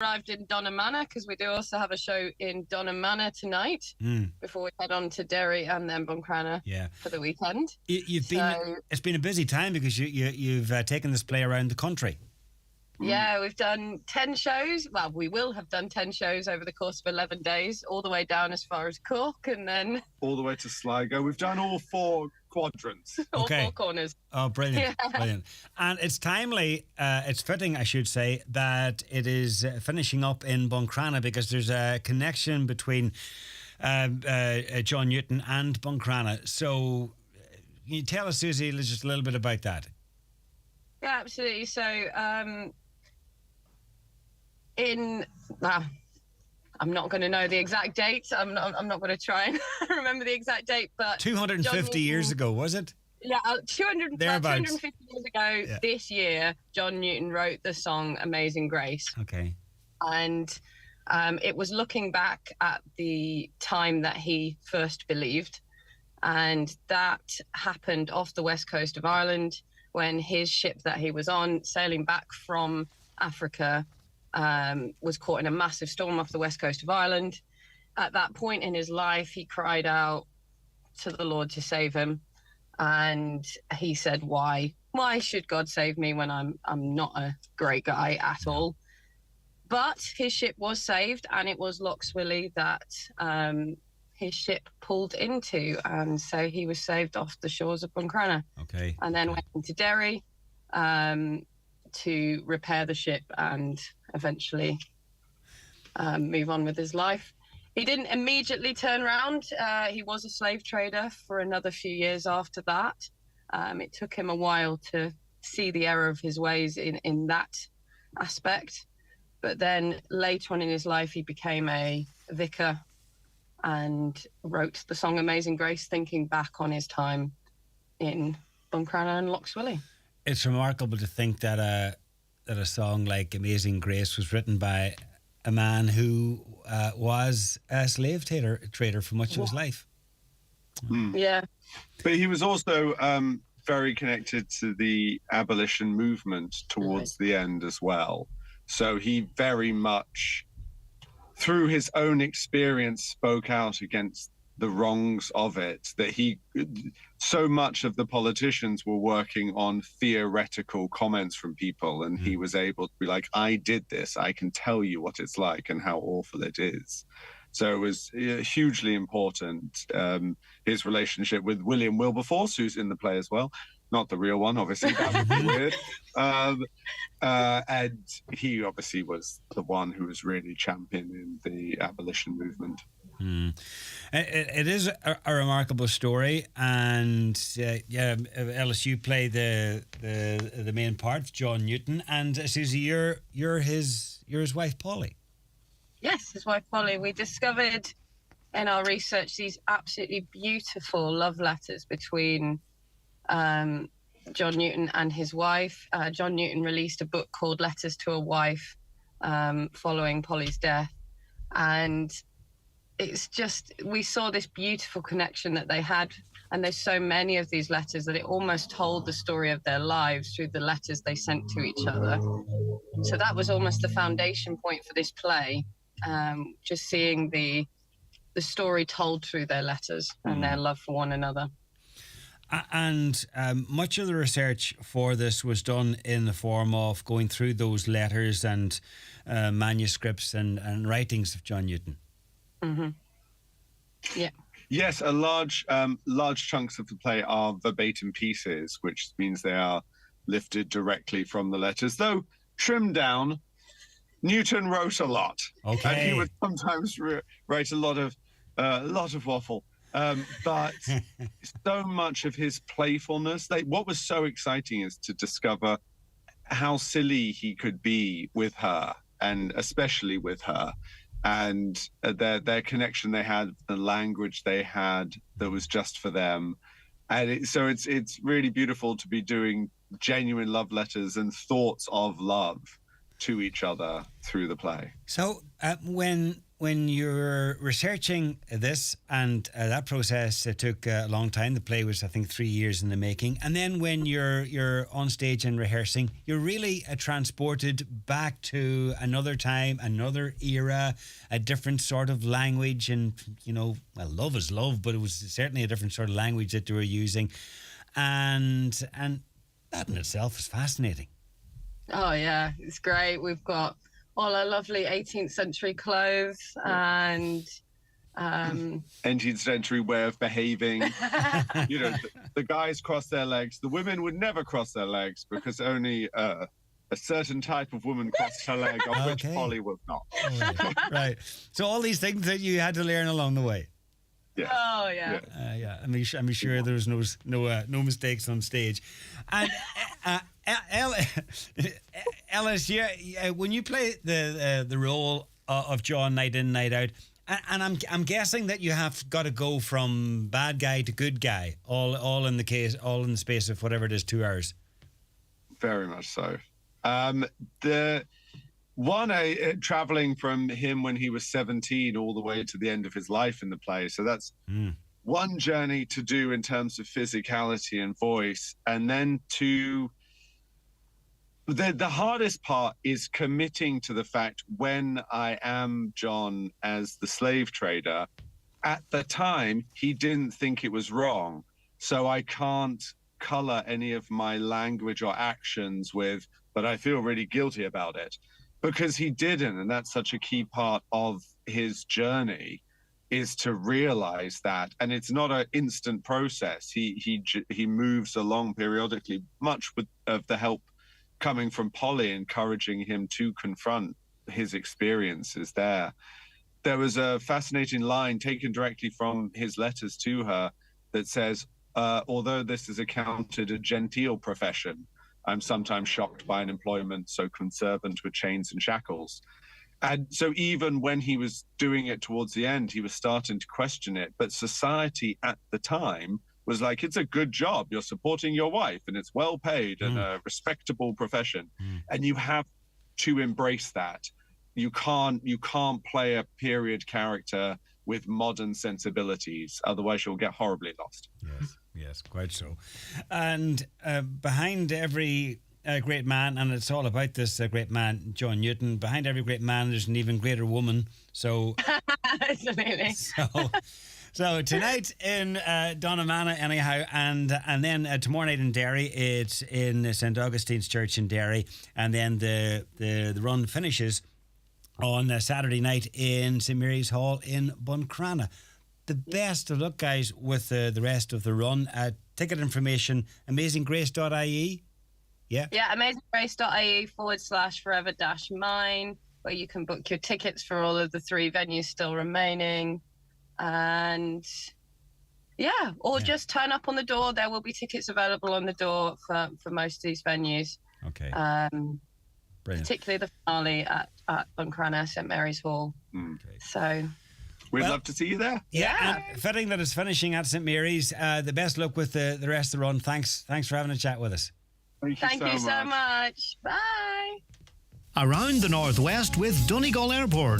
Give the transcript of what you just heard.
arrived in Donal because we do also have a show in Donal tonight before we head on to Derry and then Buncrana for the weekend. It's been a busy time because you've taken this play around the country. Yeah, we've done 10 shows. Well, we will have done 10 shows over the course of 11 days, all the way down as far as Cork and then... all the way to Sligo. We've done all 4 quadrants. All 4 corners. Oh, brilliant, brilliant. And it's timely, it's fitting, I should say, that it is finishing up in Buncrana because there's a connection between John Newton and Buncrana. So can you tell us, Susie, just a little bit about that? Yeah, absolutely. So... I'm not going to know the exact date. I'm not going to try and remember the exact date, but 250 years ago, was it? Yeah, 250 years ago this year, John Newton wrote the song Amazing Grace. Okay. And it was looking back at the time that he first believed. And that happened off the west coast of Ireland when his ship that he was on, sailing back from Africa, was caught in a massive storm off the west coast of Ireland. At that point in his life, he cried out to the Lord to save him. And he said, why should God save me when I'm not a great guy at all? But his ship was saved, and it was Loch Swilly that his ship pulled into. And so he was saved off the shores of Buncrana. Okay. And then went into Derry to repair the ship and eventually move on with his life. He didn't immediately turn around. He was a slave trader for another few years after that. It took him a while to see the error of his ways in that aspect. But then later on in his life, he became a vicar and wrote the song Amazing Grace, thinking back on his time in Buncrana and Loch Swilly. It's remarkable to think that a song like Amazing Grace was written by a man who was a slave trader for much of his life. Yeah. But he was also very connected to the abolition movement towards the end as well. So he very much, through his own experience, spoke out against the wrongs of it, that so much of the politicians were working on theoretical comments from people, and he was able to be like, I did this, I can tell you what it's like and how awful it is. So it was hugely important, his relationship with William Wilberforce, who's in the play as well. Not the real one, obviously, that would be weird. And he obviously was the one who was really championing the abolition movement. It is a remarkable story, and Ellis, you play the main part, John Newton, and Susie, you're his wife, Polly. Yes, his wife Polly. We discovered in our research these absolutely beautiful love letters between John Newton and his wife. John Newton released a book called Letters to a Wife following Polly's death, and it's just, we saw this beautiful connection that they had, and there's so many of these letters that it almost told the story of their lives through the letters they sent to each other. So that was almost the foundation point for this play, just seeing the story told through their letters and their love for one another. And much of the research for this was done in the form of going through those letters and manuscripts and writings of John Newton. Mm-hmm. Yeah. Yes, a large chunks of the play are verbatim pieces, which means they are lifted directly from the letters, though trimmed down. Newton wrote a lot, and he would sometimes write a lot of waffle. But so much of his playfulness, what was so exciting is to discover how silly he could be with her, and especially with her, and their connection they had, the language they had that was just for them. And so it's really beautiful to be doing genuine love letters and thoughts of love to each other through the play. So when you're researching this, and that process took a long time. The play was, I think, 3 years in the making. And then when you're on stage and rehearsing, you're really transported back to another time, another era, a different sort of language. And, love is love, but it was certainly a different sort of language that they were using. And that in itself is fascinating. Oh, yeah, it's great. We've got all our lovely 18th century clothes and 18th century way of behaving. The guys cross their legs. The women would never cross their legs because only a certain type of woman crossed her leg, of which Polly was not. Right. So all these things that you had to learn along the way. Yeah. Oh, yeah. Yeah. I'm sure there was no mistakes on stage. And Ellis, when you play the role of John night in, night out, and I'm guessing that you have got to go from bad guy to good guy, all in the space of whatever it is, 2 hours. Very much so. The one traveling from him when he was 17 all the way to the end of his life in the play. So that's one journey to do in terms of physicality and voice, and then the hardest part is committing to the fact when I am John as the slave trader. At the time, he didn't think it was wrong. So I can't color any of my language or actions with, but I feel really guilty about it, because he didn't. And that's such a key part of his journey, is to realize that. And it's not an instant process. He moves along periodically, much of the help coming from Polly, encouraging him to confront his experiences there. There was a fascinating line taken directly from his letters to her that says, although this is accounted a genteel profession, I'm sometimes shocked by an employment so conservant with chains and shackles. And so even when he was doing it towards the end, he was starting to question it. But society at the time was like, it's a good job. You're supporting your wife and it's well paid and a respectable profession. And you have to embrace that. You can't play a period character with modern sensibilities. Otherwise you'll get horribly lost. Yes, quite so. And behind every great man, and it's all about this great man, John Newton, behind every great man, there's an even greater woman. So, absolutely. So tonight in Donamana, anyhow, and then tomorrow night in Derry, it's in St. Augustine's Church in Derry, and then the run finishes on Saturday night in St. Mary's Hall in Buncrana. The best of luck, guys, with the rest of the run. Ticket information, amazinggrace.ie. Yeah, amazinggrace.ie/forever-mine, where you can book your tickets for all of the 3 venues still remaining. And just turn up on the door. There will be tickets available on the door for most of these venues. Okay. Brilliant. Particularly the finale at Buncrana, St. Mary's Hall. Okay. So we'd love to see you there. Yeah. And fitting that it's finishing at St. Mary's. The best luck with the rest of the run. Thanks for having a chat with us. Thank you so much. Bye. Around the Northwest with Donegal Airport.